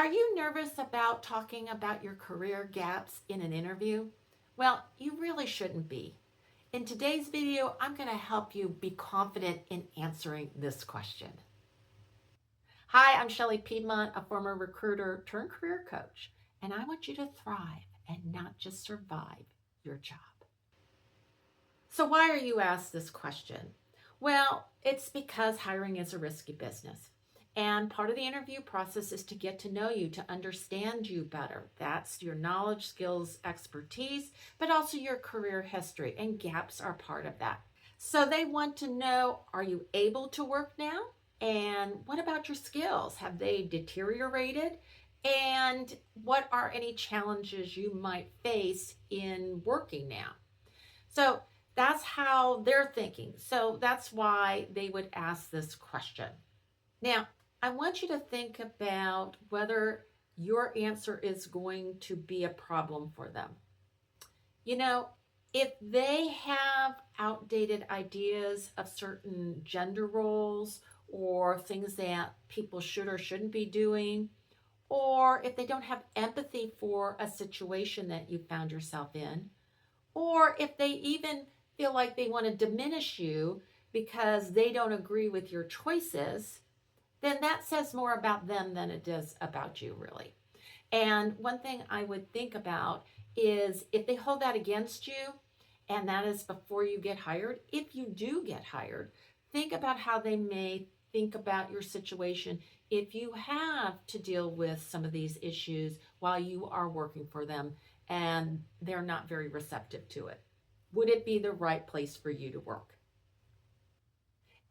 Are you nervous about talking about your career gaps in an interview? Well, you really shouldn't be. In today's video, I'm going to help you be confident in answering this question. Hi, I'm Shelley Piedmont, a former recruiter turned career coach, and I want you to thrive and not just survive your job. So why are you asked this question? Well, it's because hiring is a risky business. And part of the interview process is to get to know you, to understand you better. That's your knowledge, skills, expertise, but also your career history, and gaps are part of that. So they want to know, are you able to work now? And what about your skills? Have they deteriorated? And what are any challenges you might face in working now? So that's how they're thinking. So that's why they would ask this question. Now, I want you to think about whether your answer is going to be a problem for them. You know, if they have outdated ideas of certain gender roles or things that people should or shouldn't be doing, or if they don't have empathy for a situation that you found yourself in, or if they even feel like they want to diminish you because they don't agree with your choices, then that says more about them than it does about you, really. And one thing I would think about is if they hold that against you, and that is before you get hired, if you do get hired, think about how they may think about your situation if you have to deal with some of these issues while you are working for them and they're not very receptive to it. Would it be the right place for you to work?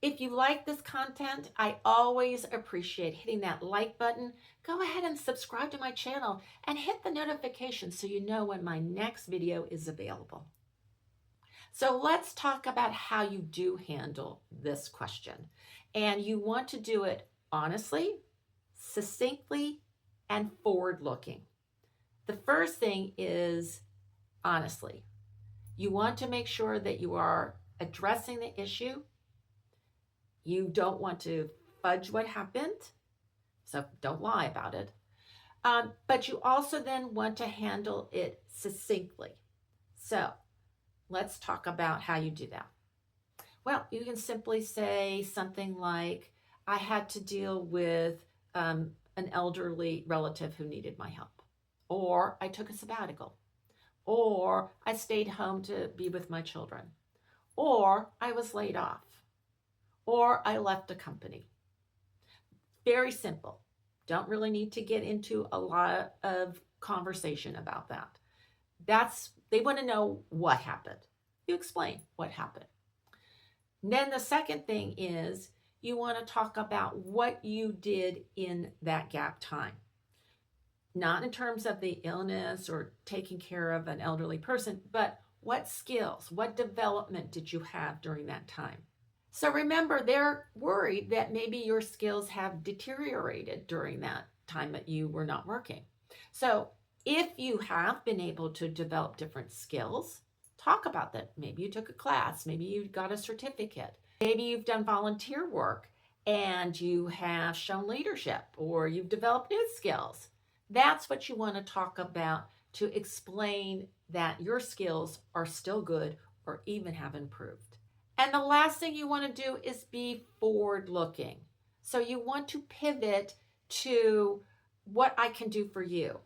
If you like this content, I always appreciate hitting that like button. Go ahead and subscribe to my channel and hit the notification so you know when my next video is available. So let's talk about how you do handle this question. And you want to do it honestly, succinctly, and forward-looking. The first thing is honestly. You want to make sure that you are addressing the issue. You don't want to fudge what happened, so don't lie about it. But you also then want to handle it succinctly. So let's talk about how you do that. Well, you can simply say something like, I had to deal with an elderly relative who needed my help, or I took a sabbatical, or I stayed home to be with my children, or I was laid off, or I left a company. Very simple. Don't really need to get into a lot of conversation about that. They want to know what happened. You explain what happened. And then the second thing is you want to talk about what you did in that gap time. Not in terms of the illness or taking care of an elderly person, but what skills, what development did you have during that time? So remember, they're worried that maybe your skills have deteriorated during that time that you were not working. So if you have been able to develop different skills, talk about that. Maybe you took a class, maybe you got a certificate, maybe you've done volunteer work and you have shown leadership, or you've developed new skills. That's what you want to talk about to explain that your skills are still good or even have improved. And the last thing you want to do is be forward-looking. So you want to pivot to what I can do for you,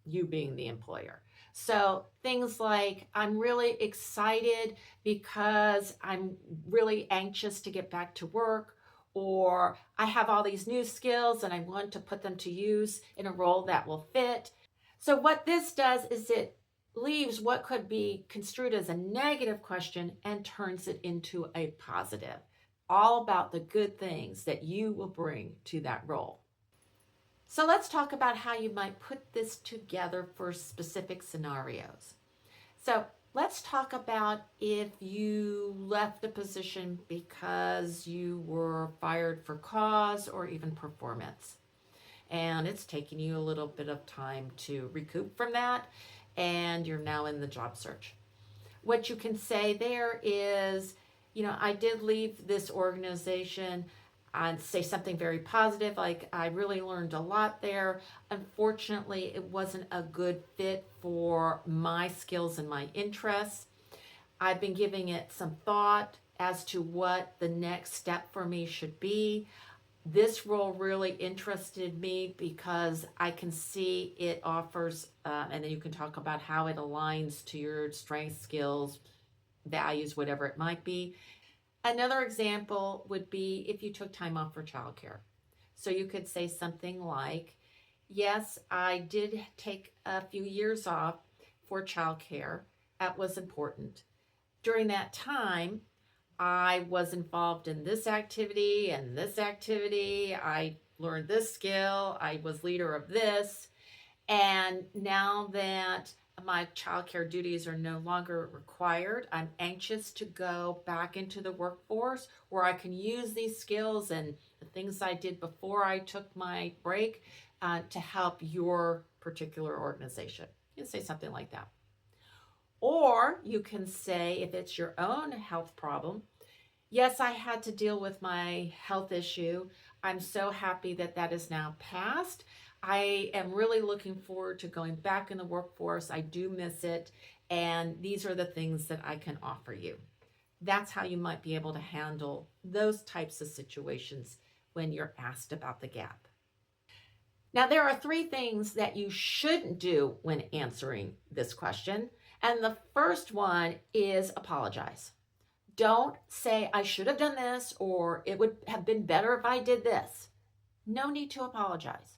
you being the employer. So things like, I'm really excited because I'm really anxious to get back to work, or I have all these new skills and I want to put them to use in a role that will fit. So what this does is it leaves what could be construed as a negative question and turns it into a positive, all about the good things that you will bring to that role. So let's talk about how you might put this together for specific scenarios. So let's talk about if you left the position because you were fired for cause or even performance, and it's taken you a little bit of time to recoup from that, and you're now in the job search. What you can say there is, I did leave this organization. and say something very positive like, I really learned a lot there. Unfortunately, it wasn't a good fit for my skills and my interests. I've been giving it some thought as to what the next step for me should be. This role really interested me because I can see it offers, and then you can talk about how it aligns to your strengths, skills, values, whatever it might be. Another example would be if you took time off for childcare. So you could say something like, yes, I did take a few years off for childcare. That was important. During that time, I was involved in this activity and this activity. I learned this skill. I was leader of this. And now that my childcare duties are no longer required, I'm anxious to go back into the workforce where I can use these skills and the things I did before I took my break to help your particular organization. You can say something like that. Or you can say, if it's your own health problem, yes, I had to deal with my health issue. I'm so happy that that is now passed. I am really looking forward to going back in the workforce. I do miss it. And these are the things that I can offer you. That's how you might be able to handle those types of situations when you're asked about the gap. Now, there are 3 things that you shouldn't do when answering this question. And the first one is apologize. Don't say, I should have done this, or it would have been better if I did this. No need to apologize.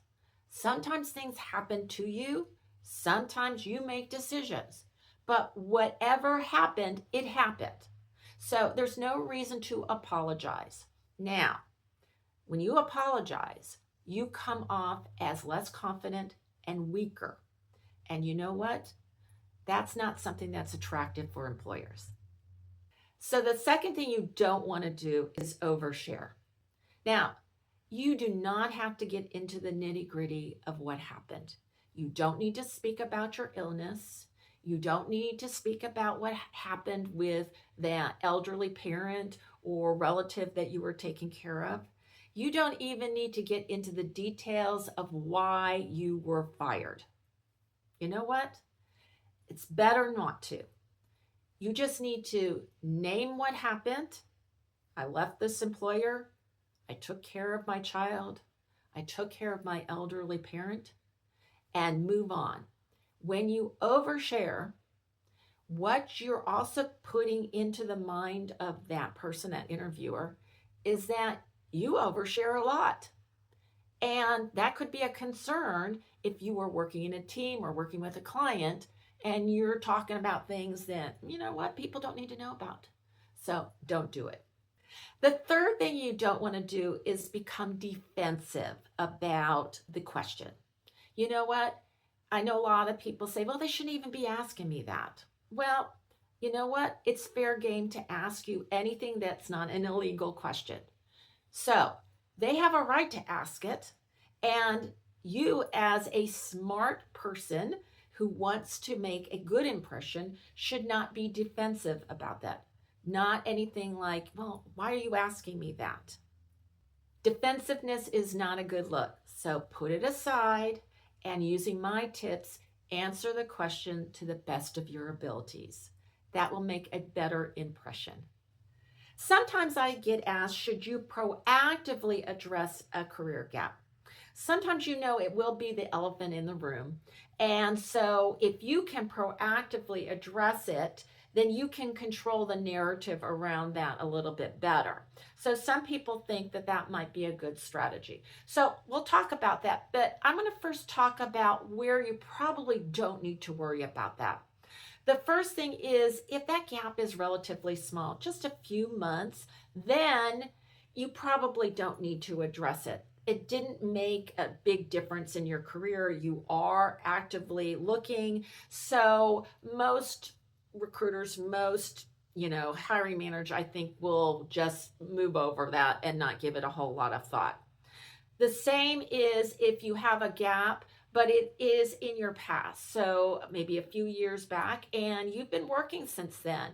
Sometimes things happen to you. Sometimes you make decisions. But whatever happened, it happened. So there's no reason to apologize. Now, when you apologize, you come off as less confident and weaker. And you know what? That's not something that's attractive for employers. So the second thing you don't want to do is overshare. Now, you do not have to get into the nitty-gritty of what happened. You don't need to speak about your illness. You don't need to speak about what happened with that elderly parent or relative that you were taking care of. You don't even need to get into the details of why you were fired. You know what? It's better not to. You just need to name what happened. I left this employer. I took care of my child. I took care of my elderly parent, and move on. When you overshare, what you're also putting into the mind of that person, that interviewer, is that you overshare a lot. And that could be a concern if you were working in a team or working with a client and you're talking about things that, you know what, people don't need to know about. So don't do it. The third thing you don't want to do is become defensive about the question. You know what? I know a lot of people say, well, they shouldn't even be asking me that. Well, you know what? It's fair game to ask you anything that's not an illegal question. So they have a right to ask it. And you, as a smart person who wants to make a good impression, should not be defensive about that. Not anything like, well, why are you asking me that? Defensiveness is not a good look. So put it aside and, using my tips, answer the question to the best of your abilities. That will make a better impression. Sometimes I get asked, should you proactively address a career gap? Sometimes it will be the elephant in the room. And so if you can proactively address it, then you can control the narrative around that a little bit better. So some people think that that might be a good strategy. So we'll talk about that, but I'm going to first talk about where you probably don't need to worry about that. The first thing is, if that gap is relatively small, just a few months, then you probably don't need to address it. It didn't make a big difference in your career. You are actively looking. So most recruiters, most hiring managers, I think, will just move over that and not give it a whole lot of thought. The same is if you have a gap, but it is in your past, so maybe a few years back, and you've been working since then.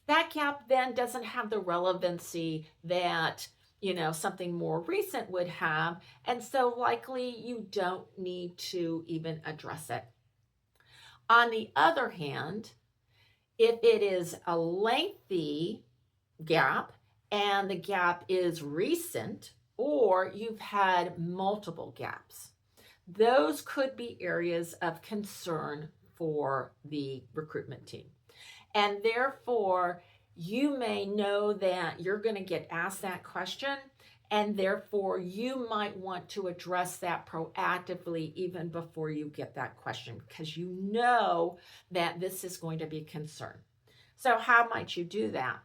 That gap then doesn't have the relevancy that something more recent would have. And so likely you don't need to even address it. On the other hand, if it is a lengthy gap and the gap is recent, or you've had multiple gaps, those could be areas of concern for the recruitment team. And therefore, you may know that you're going to get asked that question, and therefore you might want to address that proactively even before you get that question, because you know that this is going to be a concern. So how might you do that?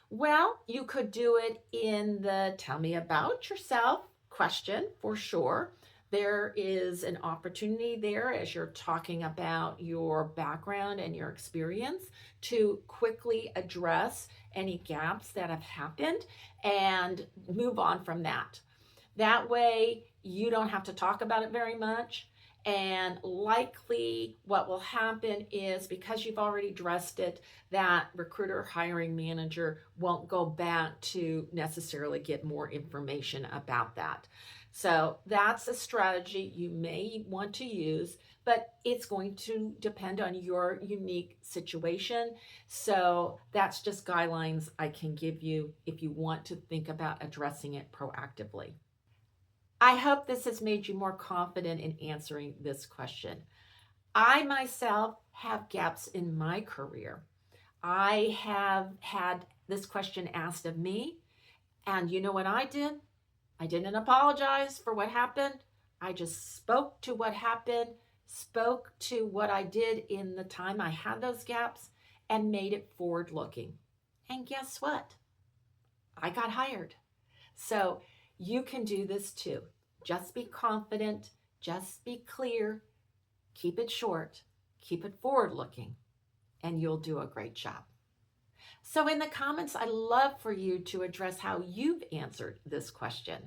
Well, you could do it in the tell me about yourself question for sure. There is an opportunity there as you're talking about your background and your experience to quickly address any gaps that have happened and move on from that. That way, you don't have to talk about it very much. And likely what will happen is, because you've already addressed it, that recruiter hiring manager won't go back to necessarily get more information about that. So that's a strategy you may want to use, but it's going to depend on your unique situation. So that's just guidelines I can give you if you want to think about addressing it proactively. I hope this has made you more confident in answering this question. I myself have gaps in my career. I have had this question asked of me, and you know what I did? I didn't apologize for what happened. I just spoke to what happened, spoke to what I did in the time I had those gaps, and made it forward looking. And guess what? I got hired. So you can do this too. Just be confident, just be clear, keep it short, keep it forward looking, and you'll do a great job. So in the comments, I'd love for you to address how you've answered this question.